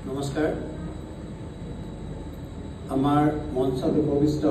নমস্কাৰ আমাৰ মঞ্চত উপবিষ্ট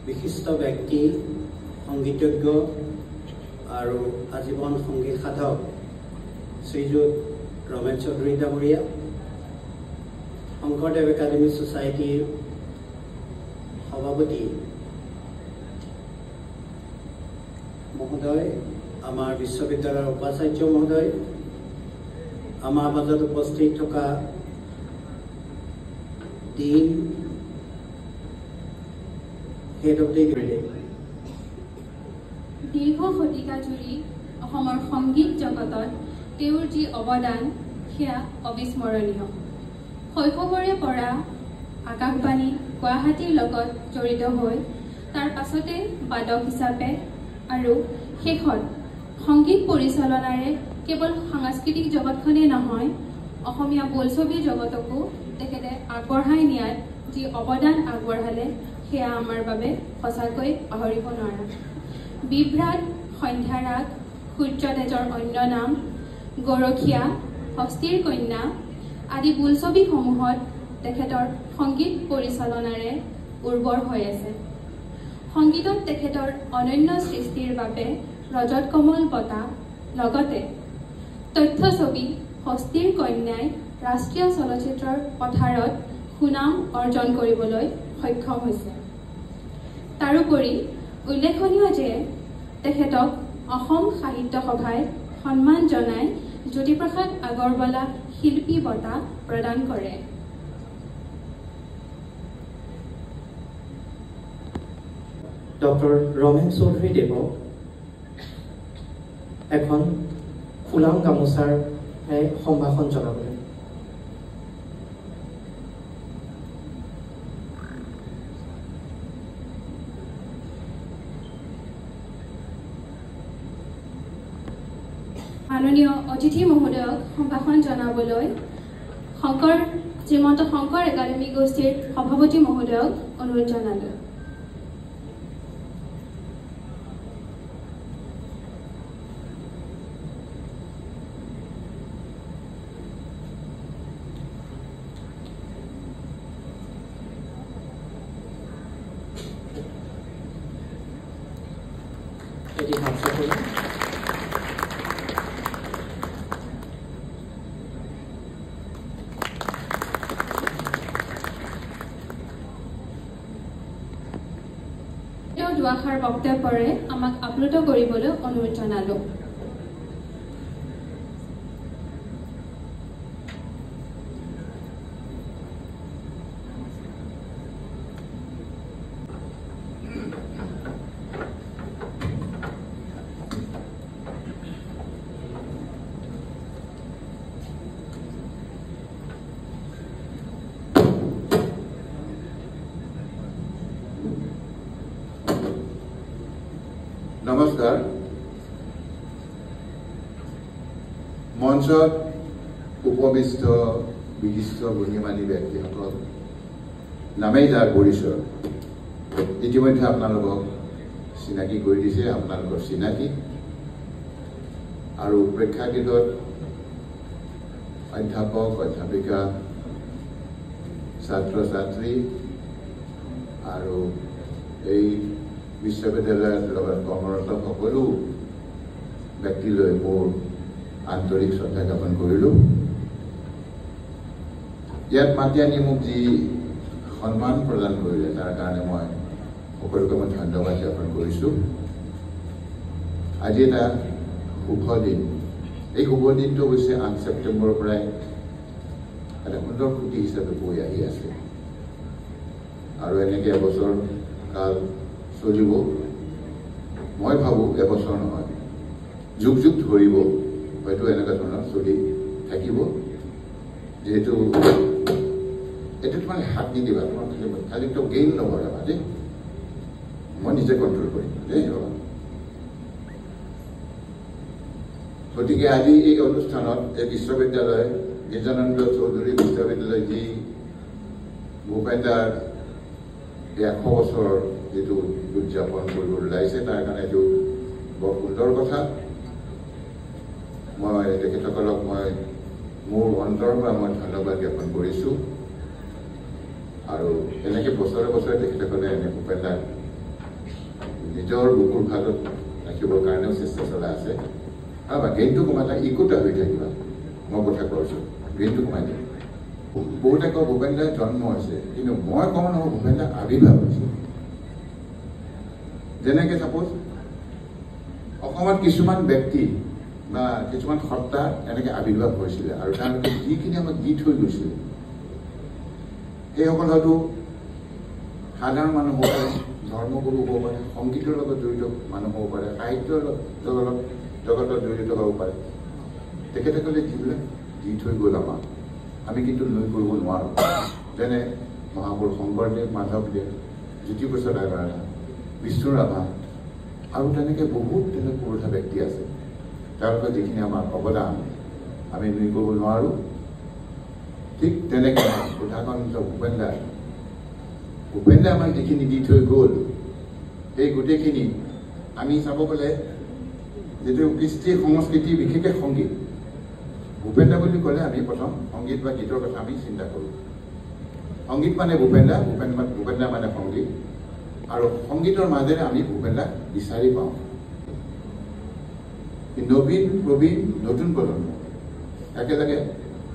বিশিষ্ট ব্যক্তি সংগীতজ্ঞ আৰু আজীৱন সংগীত সাধক শ্ৰীযুত ৰমেন চৌধুৰী ডাঙৰীয়া শংকৰদেৱ একাডেমী সোসাইটিৰ সভাপতি মহোদয় আমাৰ বিশ্ববিদ্যালয়ৰ উপাচাৰ্য মহোদয় আমাৰ মাজত উপস্থিত থকা ডিন হেড অফ দি দীৰ্ঘ শতিকা জুৰি অসমৰ সংগীত জগতত তেওঁৰ যি অৱদান সেয়া অবিস্মৰণীয়। শৈশৱৰে পৰা আকাশবাণী গুৱাহাটীৰ লগত জড়িত হৈ তাৰ পাছতে বাদক হিচাপে আৰু শেষত সংগীত পৰিচালনাৰে কেৱল সাংস্কৃতিক জগতখনেই নহয় অসমীয়া বোলছবি জগতকো তেখেতে আগবঢ়াই নিয়াত যি অৱদান আগবঢ়ালে সেয়া আমাৰ বাবে সঁচাকৈ পাহৰিব নোৱাৰা। বিভ্ৰাট, সন্ধ্যাৰাগ, সূৰ্যতেজৰ অন্য নাম, গৰখীয়া, হস্তীৰ কন্যা আদি বোলছবিসমূহত তেখেতৰ সংগীত পৰিচালনাৰে উৰ্বৰ হৈ আছে। সংগীতত তেখেতৰ অনন্য সৃষ্টিৰ বাবে ৰজত কমল বঁটা লগতে তথ্যছবি হস্তীৰ কন্যাই ৰাষ্ট্ৰীয় চলচ্চিত্ৰৰ পথাৰত সুনাম অৰ্জন কৰিবলৈ সক্ষম হৈছে। তাৰোপৰি উল্লেখনীয় যে তেখেতক অসম সাহিত্য সভাই সন্মান জনাই জ্যোতিপ্ৰসাদ আগৰৱালা শিল্পী বঁটা প্ৰদান কৰে। ডক্টৰ ৰমেন চৌধুৰী দেৱক এখন ফুলাম গামোচাৰ সম্ভাষণ জনাবলৈ মাননীয় অতিথি মহোদয়ক সম্ভাষণ জনাবলৈ শ্ৰীমন্ত শংকৰ একাডেমী গোষ্ঠীৰ সভাপতি মহোদয়ক অনুৰোধ জনালোঁ। দুআষাৰ বক্তব্যৰে আমাক আপ্লুত কৰিবলৈ অনুৰোধ জনালোঁ। নমস্কাৰ। মঞ্চত উপবিষ্ট বিশিষ্ট গণ্যমানী ব্যক্তিসকল নামেই যাৰ পৰিচয় ইতিমধ্যে আপোনালোকক চিনাকি কৰি দিছে। আপোনালোকৰ চিনাকি আৰু প্ৰেক্ষাগৃহত অধ্যাপক, অধ্যাপিকা, ছাত্ৰ ছাত্ৰী আৰু এই বিশ্ববিদ্যালয়ৰ লগত কৰ্মৰত সকলো ব্যক্তিলৈ মোৰ আন্তৰিক শ্ৰদ্ধা জ্ঞাপন কৰিলোঁ। ইয়াত মাতি আনি মোক যি সন্মান প্ৰদান কৰিলে তাৰ কাৰণে মই সকলোকে মই ধন্যবাদ জ্ঞাপন কৰিছোঁ। আজি এটা শুভ দিন। এই শুভ দিনটো হৈছে 8 ছেপ্টেম্বৰৰ পৰাই এটা সুন্দৰ খুঁটি হিচাপে বৈ আহি আছে আৰু এনেকৈ এবছৰ কাল চলিব। মই ভাবোঁ এবছৰ নহয়, যুগ যুগ ধৰিব, হয়তো এনেকুৱা ধৰণৰ চলি থাকিব। যিহেতু এইটো তোমাক হাত নিদিবা, তোমাক খালি তো গেইন নকৰাবা দেই, মই নিজে কণ্ট্ৰল কৰিম দেই ৰবা। গতিকে আজি এই অনুষ্ঠানত এই বিশ্ববিদ্যালয় গিৰ্জানন্দ চৌধুৰী বিশ্ববিদ্যালয় যি ভূপেন্দাৰ 100 বছৰ যেটো উদযাপন কৰিব ওলাইছে তাৰ কাৰণে এইটো বৰ সুন্দৰ কথা। মই তেখেতসকলক মই মোৰ অন্তৰৰ পৰা মই ধন্যবাদ জ্ঞাপন কৰিছোঁ। আৰু এনেকৈ বছৰে বছৰে তেখেতসকলে এনে ভূপেন দাক নিজৰ বুকুৰ ভাগত ৰাখিবৰ কাৰণেও চেষ্টা চলাই আছে। আৰু গেইনটো কমাই ইকোটা হৈ থাকিবা, মই কথা কৈছোঁ, গেইনটো কমাই দিম। বহুতে কয় ভূপেন দাৰ জন্ম হৈছে, কিন্তু মই কওঁ নহয় ভূপেন দাৰ আৱিৰ্ভাৱ হৈছে। যেনেকৈ চাপ'জ অসমত কিছুমান ব্যক্তি বা কিছুমান সত্তা এনেকৈ আৱিৰ্ভাৱ হৈছিলে আৰু তেওঁলোকে যিখিনি আমাক দি থৈ গৈছিলে, সেইসকল হয়তো সাধাৰণ মানুহ হ'ব পাৰে, ধৰ্মগুৰু হ'ব পাৰে, সংগীতৰ লগত জড়িত মানুহ হ'ব পাৰে, সাহিত্যৰ জগতত জড়িত হ'ব পাৰে। তেখেতসকলে যিবিলাক দি থৈ গ'ল আমাক, আমি কিন্তু লৈ কৰিব নোৱাৰোঁ। যেনে মহাপুৰুষ শংকৰদেৱ, মাধৱদেৱ, জ্যোতিপ্ৰসাদ আগৰৱালা, বিষ্ণু ৰাভা আৰু তেনেকৈ বহুত পুৰুষা ব্যক্তি আছে। তেওঁলোকৰ যিখিনি আমাৰ অৱদান আমি নুই কৰিব নোৱাৰোঁ। ঠিক তেনেকৈ সুধাকান্ত ভূপেন দাই আমাক যিখিনি দি থৈ গ'ল, সেই গোটেইখিনি আমি চাব গ'লে যিটো কৃষ্টি সংস্কৃতি, বিশেষকৈ সংগীত, ভূপেন দা বুলি ক'লে আমি প্ৰথম সংগীত বা গীতৰ কথা আমি চিন্তা কৰোঁ। সংগীত মানে ভূপেন দা মানে সংগীত, আৰু সংগীতৰ মাজেৰে আমি ভূপেন দাক বিচাৰি পাওঁ। নবীন প্ৰবীণ নতুন প্ৰজন্ম একেলগে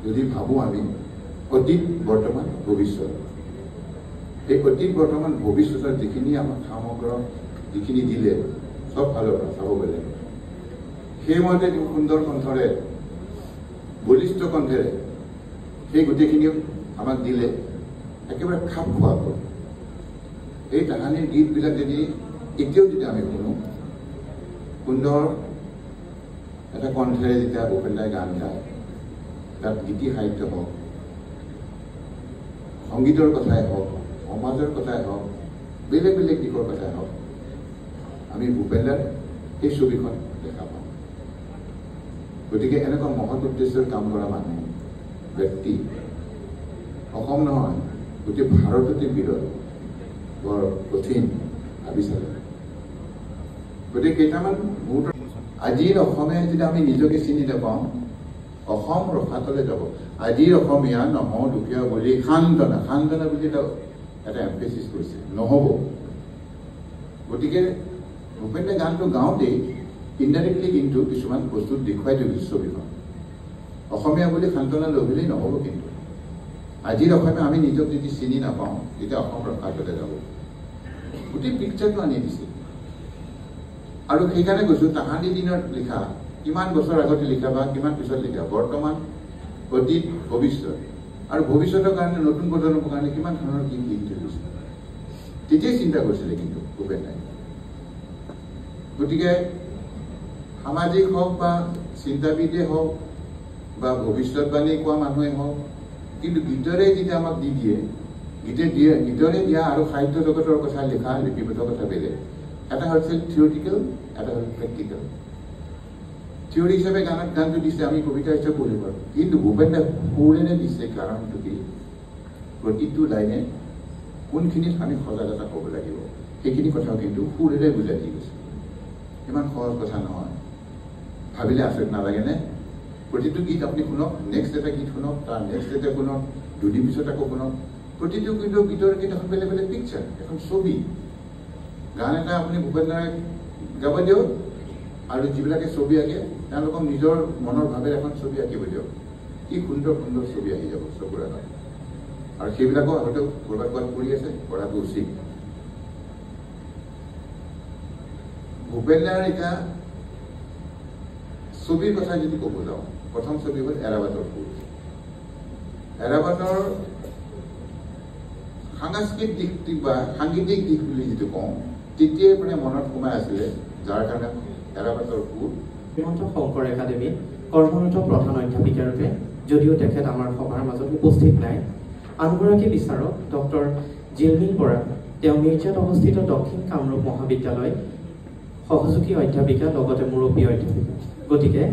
যদি ভাবোঁ আমি অতীত বৰ্তমান ভৱিষ্যত, এই অতীত বৰ্তমান ভৱিষ্যতৰ যিখিনি আমাক সামগ্ৰ যিখিনি দিলে চব ফালৰ পৰা চাব গ'লে, সেইমতে সুন্দৰ কণ্ঠৰে বলিষ্ঠ কণ্ঠেৰে সেই গোটেইখিনি আমাক দিলে একেবাৰে খাপ খোৱাকৈ। এই তাহানিৰ গীতবিলাক যদি এতিয়াও যদি আমি শুনো, সুন্দৰ এটা কণ্ঠেৰে যেতিয়া ভূপেন দাই গান গায়, তাত গীতি সাহিত্য হওক, সংগীতৰ কথাই হওক, সমাজৰ কথাই হওক, বেলেগ বেলেগ দিশৰ কথাই হওক, আমি ভূপেন দাৰ সেই ছবিখন দেখা পাওঁ। গতিকে এনেকুৱা মহৎ উদ্দেশ্যৰ কাম কৰা মানুহ, ব্যক্তি অসম নহয় গোটেই ভাৰততে বিৰল, বৰ কঠিন ভাবি চালে। গতিকে কেইটামান মুহূৰ্ত আজিৰ অসমে যদি আমি নিজকে চিনি নাপাওঁ, অসম ৰসাতলে যাব। আজিৰ অসমীয়া নহওঁ দুখীয়া বুলি সান্তনা বুলি এটা এমফেচিছ কৰিছে, নহ'ব। গতিকে ভূপেন দাই গানটো গাওঁতেই ইনডাইৰেক্টলি কিন্তু কিছুমান বস্তুত দেখুৱাই থৈ গৈছে ছবিখন। অসমীয়া বুলি সান্তনা ল'বলৈ নহ'ব। কিন্তু আজিৰ অসমীয়া আমি নিজক যদি চিনি নাপাওঁ, তেতিয়া অসম ৰসাতলে যাব। গোটেই পিকচাৰটো আনি দিছে। আৰু সেইকাৰণে কৈছোঁ, তাহানি দিনত লিখা, কিমান বছৰ আগতে লিখা বা কিমান পিছত লিখা, বৰ্তমান, অতীত, ভৱিষ্যত, আৰু ভৱিষ্যতৰ কাৰণে নতুন প্ৰজন্মৰ কাৰণে কিমান ধৰণৰ গীত লিখি থৈ গৈছে, তেতিয়াই চিন্তা কৰিছিলে কিন্তু ভূপেন দাই। গতিকে সামাজিক হওক বা চিন্তাবিদে হওক বা ভৱিষ্যতবাণী কোৱা মানুহে হওক, কিন্তু গীতৰে যেতিয়া আমাক দি দিয়ে, গীতৰে দিয়া আৰু সাহিত্য জগতৰ কথা লিখা, লিপিবদ্ধ কথা বেলেগ। এটা হৈছিল থিয়ৰিটিকেল, এটা হ'ল প্ৰেক্টিকেল। থিয়ৰি হিচাপে গানটো দিছে, আমি কবিতা হিচাপে পঢ়িব পাৰোঁ, কিন্তু ভূপেন দাই সুৰেৰে দিছে। কাৰণটো কি? প্ৰতিটো লাইনে কোনখিনিত আমি সজাগতা হ'ব লাগিব, সেইখিনি কথাও কিন্তু সুৰেৰে বুজাই দি গৈছে। ইমান সহজ কথা নহয়, ভাবিলে আচৰিত নালাগেনে? প্ৰতিটো গীত আপুনি শুনক, নেক্সট এটা গীত শুনক, তাৰ নেক্সট এটা শুনক, দুদিন পিছত আকৌ শুনক। প্ৰতিটো গীতৰ এখন বেলেগ বেলেগ পিকচাৰ, এখন ছবি। গান এটা আপুনি ভূপেন দাই গাব দিয়ক, আৰু যিবিলাকে ছবি আঁকে তেওঁলোকক নিজৰ মনৰ ভাৱেৰে এখন ছবি আঁকিব দিয়ক, কি সুন্দৰ সুন্দৰ ছবি আহি যাব চকুৰ আগত। আৰু সেইবিলাকো হয়তো ক'ৰবাত কৰি আছে, কৰাটো উচিত। ভূপেন দাৰ এতিয়া ছবিৰ কথা যদি ক'ব যাওঁ, প্ৰথম ছবি হ'ল এৰাবাটৰ ফুল। এৰাবাটৰ সাংস্কৃতিক দিশ বা সাংগীতিক দিশ বুলি যিটো কওঁ, তেতিয়াই মানে মনত সোমাই আছিলে, যাৰ কাৰণে এৰাবাটৰ ফুল। শ্ৰীমন্ত শংকৰ একাডেমীত কৰ্মৰত প্ৰধান অধ্যাপিকা ৰূপে, যদিও তেখেত আমাৰ সভাৰ মাজত উপস্থিত নাই, আনগৰাকী বিচাৰক ডক্টৰ জিলমিল বৰা, তেওঁ মিৰ্জাত অৱস্থিত দক্ষিণ কামৰূপ মহাবিদ্যালয় সহযোগী অধ্যাপিকা, লগতে মুৰব্বী অধ্যাপিকা। গতিকে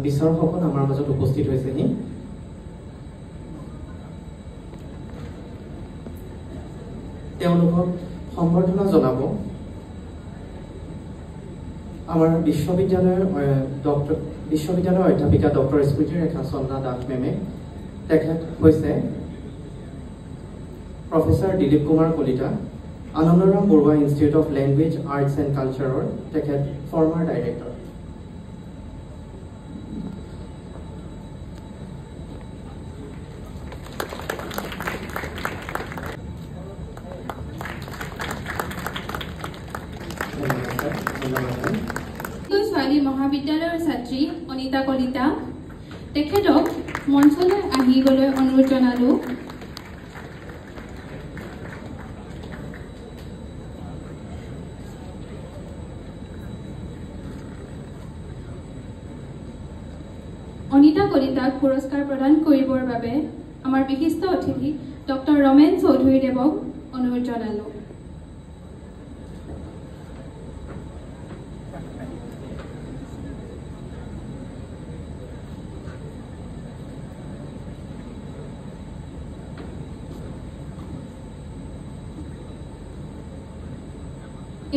বিচাৰকসকল আমাৰ মাজত উপস্থিত হৈছেহি। তেওঁলোকক সম্বৰ্ধনা জনাব আমাৰ বিশ্ববিদ্যালয়ৰ অধ্যাপিকা ডক্টৰ স্মৃতিৰেখা চন্দা দাস মেমে। তেখেত হৈছে professor Dilip Kumar Kalita, Anandaram Barua Institute of Language Arts and কালচাৰৰ তেখেত ফৰ্মাৰ ডাইৰেক্টৰ। ছোৱালী মহাবিদ্যালয়ৰ ছাত্ৰী অনিতা কলিতা, তেখেতক মঞ্চলৈ আহিবলৈ অনুৰোধ জনালোঁ। অনিতা কলিতাক পুৰস্কাৰ প্ৰদান কৰিবৰ বাবে আমাৰ বিশিষ্ট অতিথি ডক্টৰ ৰমেন চৌধুৰীদেৱক অনুৰোধ জনালোঁ।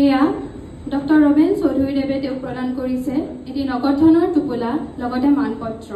এয়া ডক্টৰ ৰমেন চৌধুৰীদেৱে তেওঁক প্ৰদান কৰিছে এটি নগদ ধনৰ টোপোলা লগতে মানপত্ৰ।